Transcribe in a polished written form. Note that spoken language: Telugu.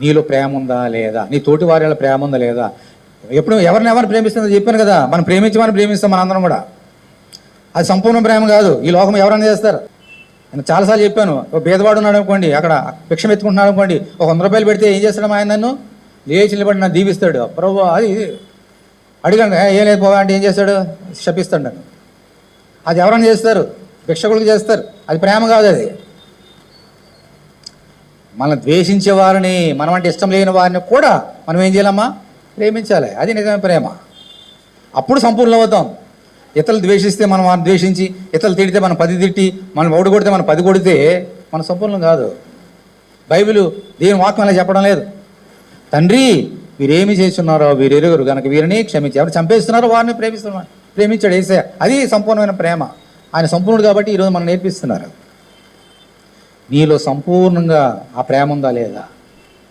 నీలో ప్రేమ ఉందా లేదా, నీ తోటి వారి ప్రేమ ఉందా లేదా. ఎప్పుడు ఎవరిని ప్రేమిస్తుందో చెప్పాను కదా, మనం ప్రేమించమని ప్రేమిస్తాం మనందరం కూడా. అది సంపూర్ణ ప్రేమ కాదు. ఈ లోకం ఎవరైనా చేస్తారు. నేను చాలాసార్లు చెప్పాను, ఒక పేదవాడు ఉన్నాడు అనుకోండి, అక్కడ భిక్షం ఎత్తుకుంటున్నాడు అనుకోండి, ఒక 100 రూపాయలు పెడితే ఏం చేస్తాడు ఆయన? నన్ను లేచి నిలబడి నన్ను దీవిస్తాడు. ప్రభు అది అడిగాను, ఏం లేదు పోవా అంటే ఏం చేస్తాడు? శపిస్తాడు నన్ను. అది ఎవరైనా చేస్తారు, భిక్షకులకు చేస్తారు. అది ప్రేమ కాదు. అది మనం ద్వేషించే వారిని, మనం అంటే ఇష్టం లేని వారిని కూడా మనం ఏం చేయాలమ్మా? ప్రేమించాలి. అది నిజమైన ప్రేమ. అప్పుడు సంపూర్ణం అవుతాం. ఇతరులు ద్వేషిస్తే మనం వారిని ద్వేషించి, ఇతరులు తిడితే మనం 10 తిట్టి, మనం 1 కొడితే మనం 10 కొడితే మన సంపూర్ణం కాదు. బైబిల్ దేవుని వాక్యం అలా చెప్పడం లేదు. తండ్రి వీరేమి చేస్తున్నారో వీరు ఎరుగురు కనుక వీరిని క్షమించి, ఎవరు చంపేస్తున్నారో వారిని ప్రేమించాడు యేసయ్య. అది సంపూర్ణమైన ప్రేమ. ఆయన సంపూర్ణుడు కాబట్టి ఈరోజు మనం నేర్పిస్తున్నారు. నీలో సంపూర్ణంగా ఆ ప్రేమ ఉందా లేదా?